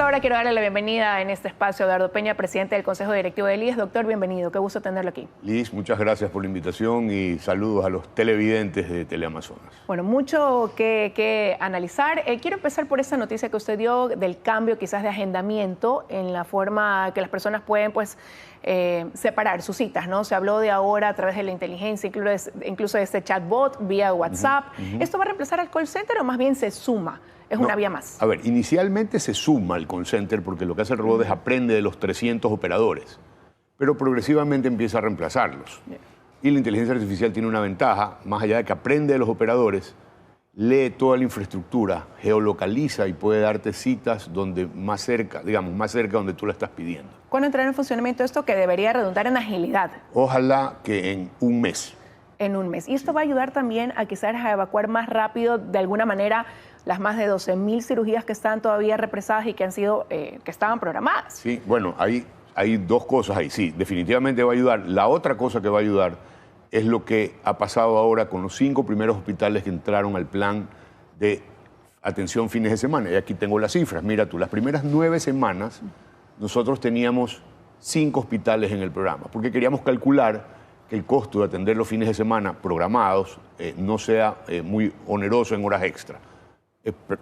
esta hora quiero darle la bienvenida en este espacio a Eduardo Peña, presidente del Consejo Directivo del IES. Doctor, bienvenido, qué gusto tenerlo aquí. Liz, muchas gracias por la invitación y saludos a los televidentes de Teleamazonas. Bueno, mucho que analizar. Quiero empezar por esa noticia que usted dio del cambio quizás de agendamiento en la forma que las personas pueden separar sus citas, ¿no? Se habló de ahora a través de la inteligencia, incluso de este chatbot vía WhatsApp. ¿Esto va a reemplazar al call center o más bien se suma? Es una vía más. A ver, inicialmente se suma al call center porque lo que hace el robot es aprende de los 300 operadores, pero progresivamente empieza a reemplazarlos. Y la inteligencia artificial tiene una ventaja, más allá de que aprende de los operadores, lee toda la infraestructura, geolocaliza y puede darte citas donde más cerca, digamos, más cerca donde tú la estás pidiendo. ¿Cuándo entrará en funcionamiento esto que debería redundar en agilidad? Ojalá que en un mes. En un mes. Y esto va a ayudar también a quizás a evacuar más rápido, de alguna manera, las más de 12.000 cirugías que están todavía represadas y que han sido, que estaban programadas. Sí, bueno, hay dos cosas ahí. Sí, definitivamente va a ayudar. La otra cosa que va a ayudar es lo que ha pasado ahora con los 5 primeros hospitales que entraron al plan de atención fines de semana. Y aquí tengo las cifras. Mira tú, las primeras 9 semanas nosotros teníamos 5 hospitales en el programa, porque queríamos calcular que el costo de atender los fines de semana programados no sea muy oneroso en horas extra.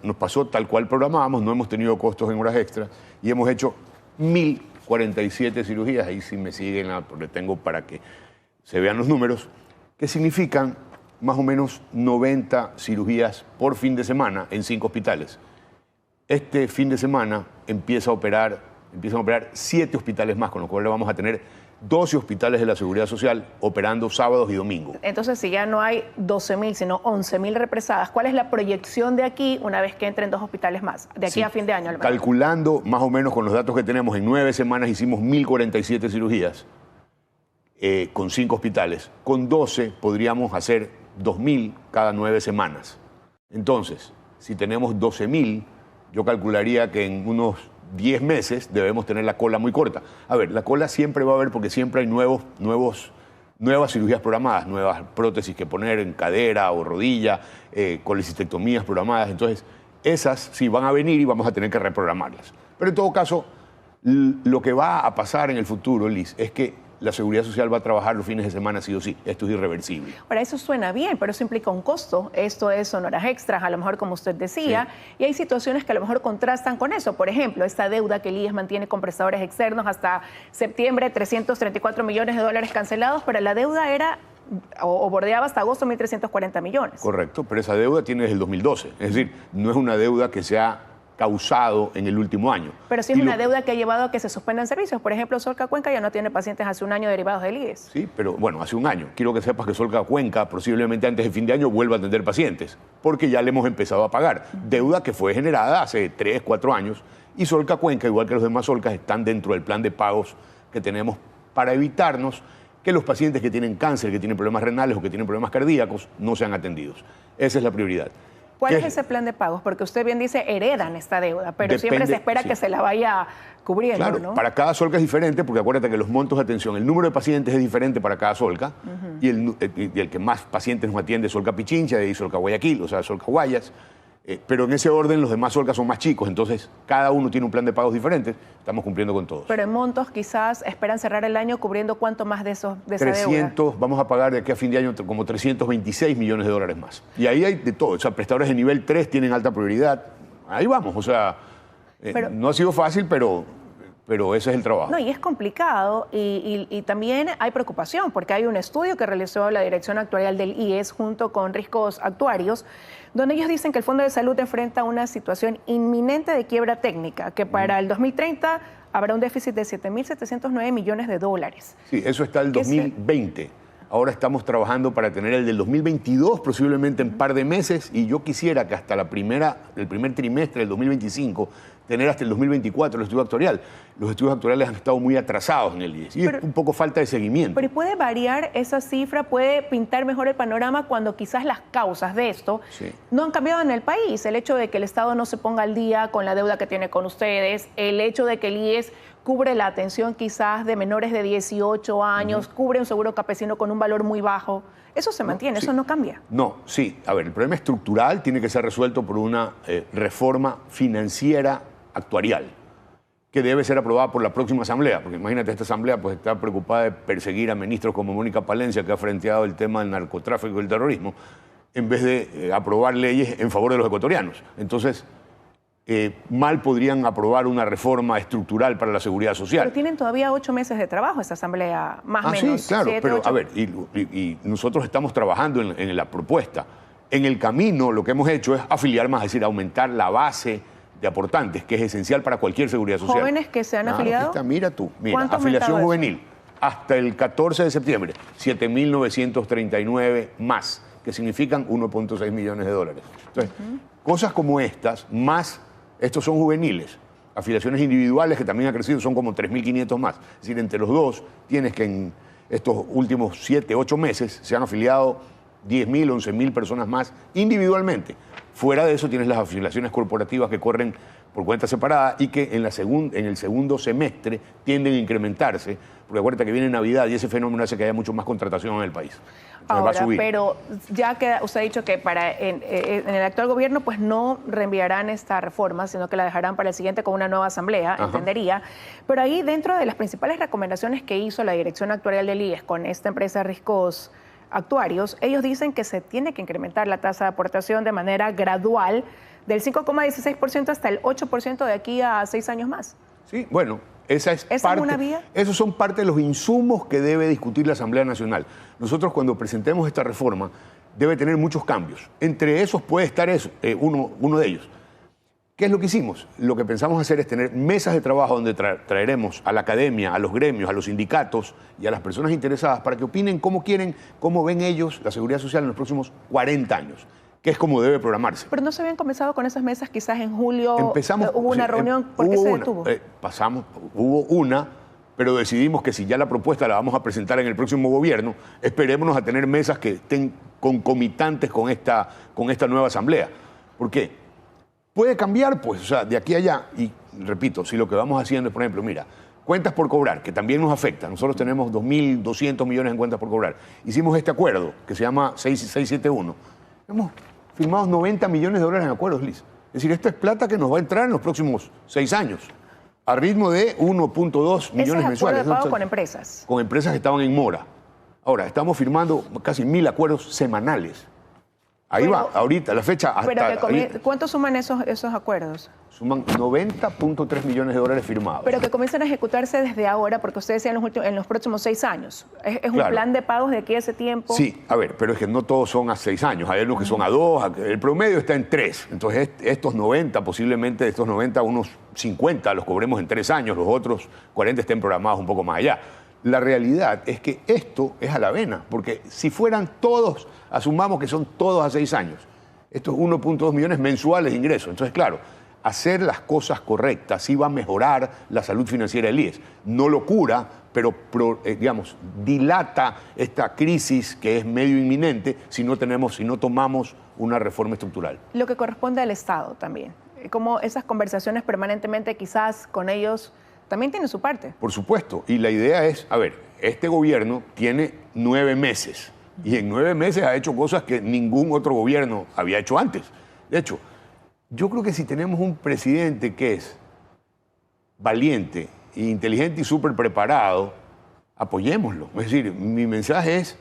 Nos pasó tal cual programábamos, no hemos tenido costos en horas extras y hemos hecho 1.047 cirugías. Ahí sí me siguen, porque tengo para que se vean los números, que significan más o menos 90 cirugías por fin de semana en 5 hospitales. Este fin de semana empiezan a operar 7 hospitales más, con lo cual vamos a tener 12 hospitales de la Seguridad Social operando sábados y domingos. Entonces, si ya no hay 12.000, sino 11.000 represadas, ¿cuál es la proyección de aquí una vez que entren 2 hospitales más? De aquí a fin de año. Calculando más o menos con los datos que tenemos, en 9 semanas hicimos 1.047 cirugías con 5 hospitales. Con 12 podríamos hacer 2.000 cada 9 semanas. Entonces, si tenemos 12.000, yo calcularía que en unos 10 meses debemos tener la cola muy corta. A ver, la cola siempre va a haber porque siempre hay nuevas cirugías programadas, nuevas prótesis que poner en cadera o rodilla, colecistectomías programadas. Entonces, esas sí van a venir y vamos a tener que reprogramarlas. Pero en todo caso, lo que va a pasar en el futuro, Liz, es que la Seguridad Social va a trabajar los fines de semana sí o sí. Esto es irreversible. Ahora, eso suena bien, pero eso implica un costo. Esto es horas extras, a lo mejor como usted decía, y hay situaciones que a lo mejor contrastan con eso. Por ejemplo, esta deuda que el IES mantiene con prestadores externos hasta septiembre, 334 millones de dólares cancelados, pero la deuda era o bordeaba hasta agosto 1.340 millones. Correcto, pero esa deuda tiene desde el 2012. Es decir, no es una deuda que se ha causado en el último año. Pero sí es una deuda que ha llevado a que se suspendan servicios. Por ejemplo, Solca Cuenca ya no tiene pacientes hace un año derivados del IES. Sí, pero bueno, hace un año. Quiero que sepas que Solca Cuenca posiblemente antes de fin de año vuelva a atender pacientes, porque ya le hemos empezado a pagar. Deuda que fue generada hace 3, 4 años, y Solca Cuenca, igual que los demás Solcas, están dentro del plan de pagos que tenemos para evitarnos que los pacientes que tienen cáncer, que tienen problemas renales o que tienen problemas cardíacos no sean atendidos. Esa es la prioridad. ¿Cuál es ese plan de pagos? Porque usted bien dice, heredan esta deuda, pero siempre se espera que se la vaya cubriendo, claro, ¿no? Para cada Solca es diferente, porque acuérdate que los montos de atención, el número de pacientes es diferente para cada Solca, y el que más pacientes nos atiende es Solca Pichincha, de ahí Solca Guayaquil, o sea, Solca Guayas, pero en ese orden los demás Solcas son más chicos, entonces cada uno tiene un plan de pagos diferente, estamos cumpliendo con todos. Pero en montos quizás esperan cerrar el año cubriendo ¿cuánto más de esa deuda? Vamos a pagar de aquí a fin de año como 326 millones de dólares más. Y ahí hay de todo, o sea, prestadores de nivel 3 tienen alta prioridad, ahí vamos, o sea, no ha sido fácil, pero ese es el trabajo. No, y es complicado y también hay preocupación porque hay un estudio que realizó la Dirección Actuarial del IES junto con Riscos Actuarios, donde ellos dicen que el Fondo de Salud enfrenta una situación inminente de quiebra técnica, que para el 2030 habrá un déficit de 7.709 millones de dólares. Sí, eso está el 2020. Ahora estamos trabajando para tener el del 2022, posiblemente en un par de meses, y yo quisiera que hasta el primer trimestre del 2025 tener hasta el 2024 el estudio actuarial. Los estudios actuariales han estado muy atrasados en el IES y es un poco falta de seguimiento. Pero ¿puede variar esa cifra? ¿Puede pintar mejor el panorama cuando quizás las causas de esto no han cambiado en el país? El hecho de que el Estado no se ponga al día con la deuda que tiene con ustedes, el hecho de que el IES cubre la atención quizás de menores de 18 años, cubre un seguro campesino con un valor muy bajo. Eso se mantiene, eso no cambia. No, sí. A ver, el problema estructural tiene que ser resuelto por una reforma financiera actuarial. que debe ser aprobada por la próxima asamblea, porque imagínate, esta asamblea pues está preocupada de perseguir a ministros como Mónica Palencia, que ha frenteado el tema del narcotráfico y el terrorismo, en vez de aprobar leyes en favor de los ecuatorianos. Entonces, mal podrían aprobar una reforma estructural para la seguridad social. Pero tienen todavía 8 meses de trabajo esa asamblea, más o menos. Sí, claro, 7, pero 8. a ver, y nosotros estamos trabajando en la propuesta. En el camino lo que hemos hecho es afiliar más, es decir, aumentar la base de aportantes, que es esencial para cualquier seguridad social. ¿Jóvenes que se han afiliado? Mira tú, mira, ¿Cuánto ha afiliación aumentado juvenil, hasta el 14 de septiembre, 7.939 más, que significan 1.6 millones de dólares. Entonces, cosas como estas, más, estos son juveniles, afiliaciones individuales que también han crecido, son como 3.500 más. Es decir, entre los dos, tienes que en estos últimos 7, 8 meses se han afiliado 10.000, 11.000 personas más individualmente. Fuera de eso tienes las afiliaciones corporativas que corren por cuenta separada y que en el segundo semestre tienden a incrementarse, porque acuérdate que viene Navidad y ese fenómeno hace que haya mucho más contratación en el país. Entonces Ahora, va a subir. pero ya que usted ha dicho que en el actual gobierno pues no reenviarán esta reforma, sino que la dejarán para el siguiente con una nueva asamblea, entendería. Pero ahí dentro de las principales recomendaciones que hizo la Dirección Actuarial del IES con esta empresa Riscos Actuarios, ellos dicen que se tiene que incrementar la tasa de aportación de manera gradual del 5,16% hasta el 8% de aquí a 6 años más. Sí, bueno, ¿Esa es una vía? Esos son parte de los insumos que debe discutir la Asamblea Nacional. Nosotros cuando presentemos esta reforma debe tener muchos cambios. Entre esos puede estar uno de ellos. ¿Qué es lo que hicimos? Lo que pensamos hacer es tener mesas de trabajo donde traeremos a la academia, a los gremios, a los sindicatos y a las personas interesadas para que opinen cómo quieren, cómo ven ellos la seguridad social en los próximos 40 años, que es como debe programarse. Pero no se habían comenzado con esas mesas, quizás en julio hubo una reunión, ¿por qué hubo se una, detuvo? Hubo una, pero decidimos que si ya la propuesta la vamos a presentar en el próximo gobierno, esperémonos a tener mesas que estén concomitantes con esta nueva asamblea. ¿Por qué? Puede cambiar, pues, o sea, de aquí a allá. Y repito, si lo que vamos haciendo es, por ejemplo, mira, cuentas por cobrar, que también nos afecta. Nosotros tenemos 2.200 millones en cuentas por cobrar. Hicimos este acuerdo que se llama 671. Hemos firmado 90 millones de dólares en acuerdos, Liz. Es decir, esta es plata que nos va a entrar en los próximos 6 años, a ritmo de 1.2 millones mensuales. ¿Ese acuerdo de pago con empresas? Con empresas que estaban en mora. Ahora, estamos firmando casi 1.000 acuerdos semanales. Ahí va, ahorita, la fecha hasta... ¿Cuánto suman esos acuerdos? Suman 90.3 millones de dólares firmados. Pero que comiencen a ejecutarse desde ahora, porque ustedes decían en los próximos 6 años. ¿Es un plan de pagos de aquí a ese tiempo? Sí, a ver, pero es que no todos son a 6 años. Hay algunos que son a 2, el promedio está en 3. Entonces, estos 90, posiblemente de estos 90, unos 50 los cobremos en 3 años, los otros 40 estén programados un poco más allá. La realidad es que esto es a la vena, porque si fueran todos, asumamos que son todos a 6 años, estos 1.2 millones mensuales de ingresos. Entonces, claro, hacer las cosas correctas sí va a mejorar la salud financiera del IES. No lo cura, pero digamos, dilata esta crisis que es medio inminente si no tomamos una reforma estructural. Lo que corresponde al Estado también. Como esas conversaciones permanentemente quizás con ellos también tiene su parte. Por supuesto. Y la idea es, a ver, este gobierno tiene 9 meses. Y en 9 meses ha hecho cosas que ningún otro gobierno había hecho antes. De hecho, yo creo que si tenemos un presidente que es valiente, inteligente y súper preparado, apoyémoslo. Es decir, mi mensaje es,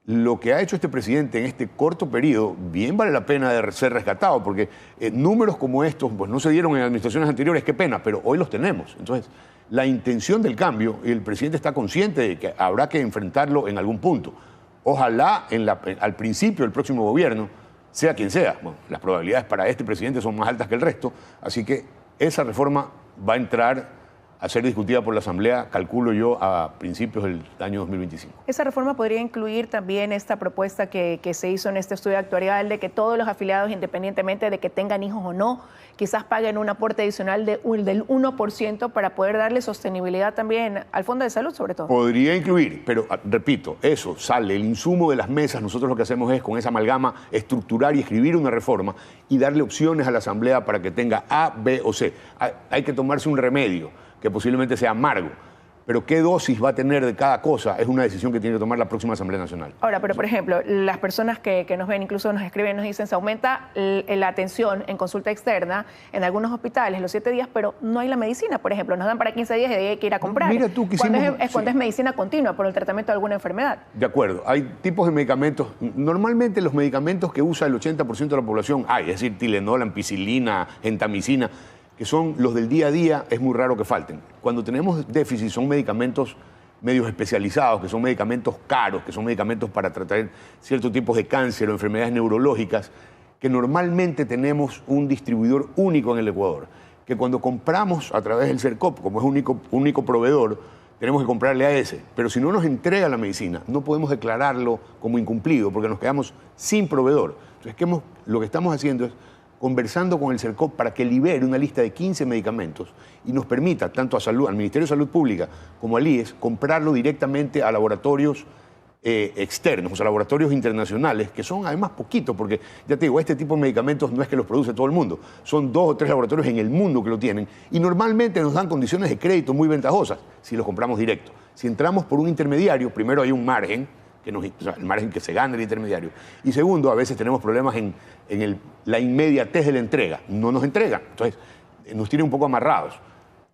lo que ha hecho este presidente en este corto periodo, bien vale la pena de ser rescatado, porque números como estos pues, no se dieron en administraciones anteriores, qué pena, pero hoy los tenemos. Entonces, la intención del cambio, y el presidente está consciente de que habrá que enfrentarlo en algún punto. Ojalá al principio del próximo gobierno, sea quien sea, bueno, las probabilidades para este presidente son más altas que el resto, así que esa reforma va a entrar a ser discutida por la Asamblea, calculo yo, a principios del año 2025. Esa reforma podría incluir también esta propuesta que se hizo en este estudio actuarial de que todos los afiliados, independientemente de que tengan hijos o no, quizás paguen un aporte adicional del 1% para poder darle sostenibilidad también al Fondo de Salud, sobre todo. Podría incluir, pero repito, eso sale, el insumo de las mesas, nosotros lo que hacemos es con esa amalgama estructurar y escribir una reforma y darle opciones a la Asamblea para que tenga A, B o C. Hay que tomarse un remedio que posiblemente sea amargo, Pero qué dosis va a tener de cada cosa es una decisión que tiene que tomar la próxima Asamblea Nacional. Ahora, pero por ejemplo, las personas que nos ven, incluso nos escriben, nos dicen, se aumenta la atención en consulta externa en algunos hospitales los 7 días, pero no hay la medicina, por ejemplo, nos dan para 15 días y hay que ir a comprar. Mira tú, que cuando hicimos, cuando es medicina continua por el tratamiento de alguna enfermedad. De acuerdo, hay tipos de medicamentos, normalmente los medicamentos que usa el 80% de la población, es decir, Tylenol, ampicilina, gentamicina, que son los del día a día, es muy raro que falten. Cuando tenemos déficit son medicamentos medios especializados, que son medicamentos caros, que son medicamentos para tratar ciertos tipos de cáncer o enfermedades neurológicas, que normalmente tenemos un distribuidor único en el Ecuador, que cuando compramos a través del CERCOP, como es único proveedor, tenemos que comprarle a ese. Pero si no nos entrega la medicina, no podemos declararlo como incumplido, porque nos quedamos sin proveedor. Entonces, lo que estamos haciendo es conversando con el CERCOP para que libere una lista de 15 medicamentos y nos permita, tanto al Ministerio de Salud Pública como al IES, comprarlo directamente a laboratorios externos, o sea, laboratorios internacionales, que son además poquitos, porque ya te digo, este tipo de medicamentos no es que los produce todo el mundo, son 2 o 3 laboratorios en el mundo que lo tienen y normalmente nos dan condiciones de crédito muy ventajosas si los compramos directo. Si entramos por un intermediario, primero hay un margen, el margen que se gana el intermediario. Y segundo, a veces tenemos problemas en la inmediatez de la entrega. No nos entregan, entonces nos tienen un poco amarrados.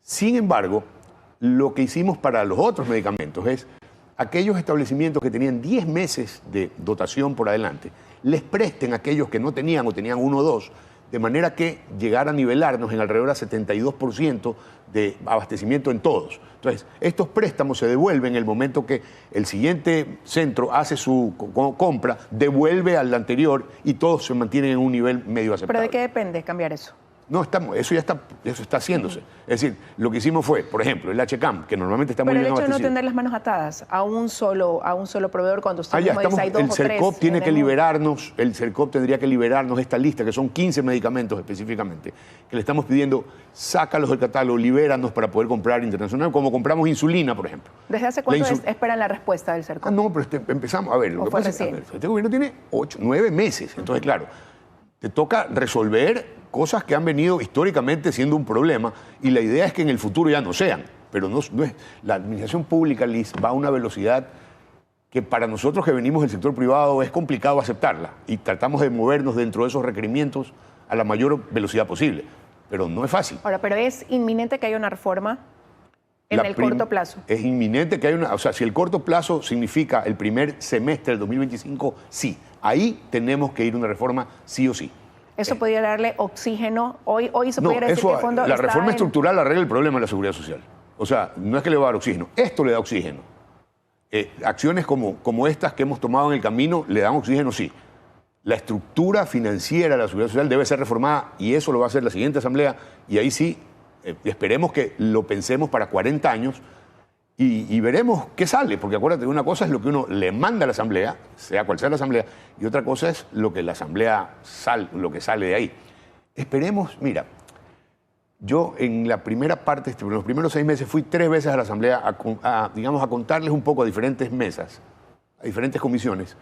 Sin embargo, lo que hicimos para los otros medicamentos es aquellos establecimientos que tenían 10 meses de dotación por adelante, les presten a aquellos que no tenían o tenían 1 o 2, de manera que llegara a nivelarnos en alrededor de 72% de abastecimiento en todos. Entonces, estos préstamos se devuelven en el momento que el siguiente centro hace su compra, devuelve al anterior y todos se mantienen en un nivel medio aceptable. ¿Pero de qué depende cambiar eso? No, eso está haciéndose. Es decir, lo que hicimos fue, por ejemplo, el HCAM, que normalmente está muy bien abastecido. Pero el hecho de no tener las manos atadas a un solo proveedor, cuando usted mismo dice hay 2 o 3... El CERCOP tiene que liberarnos, el CERCOP tendría que liberarnos esta lista, que son 15 medicamentos específicamente, que le estamos pidiendo, sácalos del catálogo, libéranos para poder comprar internacional, como compramos insulina, por ejemplo. ¿Desde hace cuánto esperan la respuesta del CERCOP? No, pero empezamos, a ver, lo que pasa es que este gobierno tiene 8, 9 meses, entonces claro, te toca resolver cosas que han venido históricamente siendo un problema y la idea es que en el futuro ya no sean. Pero no es, la administración pública, Liz, va a una velocidad que para nosotros que venimos del sector privado es complicado aceptarla y tratamos de movernos dentro de esos requerimientos a la mayor velocidad posible. Pero no es fácil. Ahora, pero es inminente que haya una reforma en el corto plazo. Es inminente que haya una... O sea, si el corto plazo significa el primer semestre del 2025, sí. Ahí tenemos que ir a una reforma sí o sí. ¿Eso podría darle oxígeno? Hoy se pudiera decir que el fondo la reforma estructural arregla el problema de la seguridad social. O sea, no es que le va a dar oxígeno. Esto le da oxígeno. Acciones como estas que hemos tomado en el camino le dan oxígeno, sí. La estructura financiera de la seguridad social debe ser reformada y eso lo va a hacer la siguiente asamblea y ahí sí, esperemos que lo pensemos para 40 años y veremos qué sale, porque acuérdate, una cosa es lo que uno le manda a la asamblea, sea cual sea la asamblea, y otra cosa es lo que la asamblea lo que sale de ahí. Esperemos, mira, yo en la primera parte, en los primeros 6 meses, fui 3 veces a la asamblea a contarles un poco a diferentes mesas, a diferentes comisiones,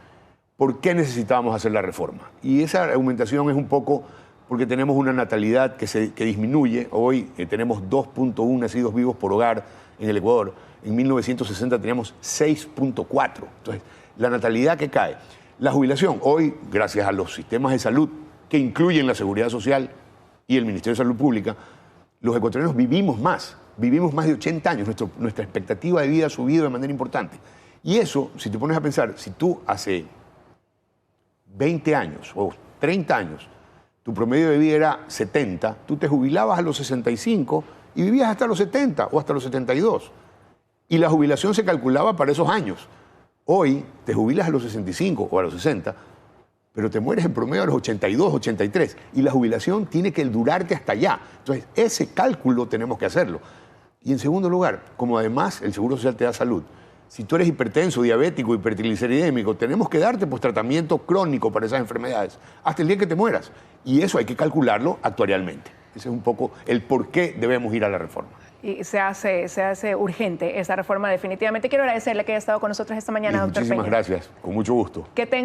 por qué necesitábamos hacer la reforma. Y esa argumentación es un poco porque tenemos una natalidad que disminuye. Hoy tenemos 2.1 nacidos vivos por hogar en el Ecuador. En 1960 teníamos 6.4. Entonces, la natalidad que cae. La jubilación, hoy, gracias a los sistemas de salud que incluyen la Seguridad Social y el Ministerio de Salud Pública, los ecuatorianos vivimos más de 80 años. Nuestra expectativa de vida ha subido de manera importante. Y eso, si te pones a pensar, si tú hace 20 años o 30 años, tu promedio de vida era 70, tú te jubilabas a los 65 y vivías hasta los 70 o hasta los 72. Y la jubilación se calculaba para esos años. Hoy te jubilas a los 65 o a los 60, pero te mueres en promedio a los 82, 83. Y la jubilación tiene que durarte hasta allá. Entonces, ese cálculo tenemos que hacerlo. Y en segundo lugar, como además el Seguro Social te da salud, si tú eres hipertenso, diabético, hipertrigliceridémico, tenemos que darte pues, tratamiento crónico para esas enfermedades hasta el día que te mueras. Y eso hay que calcularlo actuarialmente. Ese es un poco el por qué debemos ir a la reforma. Y se hace urgente esa reforma definitivamente. Quiero agradecerle que haya estado con nosotros esta mañana, doctor Peña. Muchísimas gracias, con mucho gusto.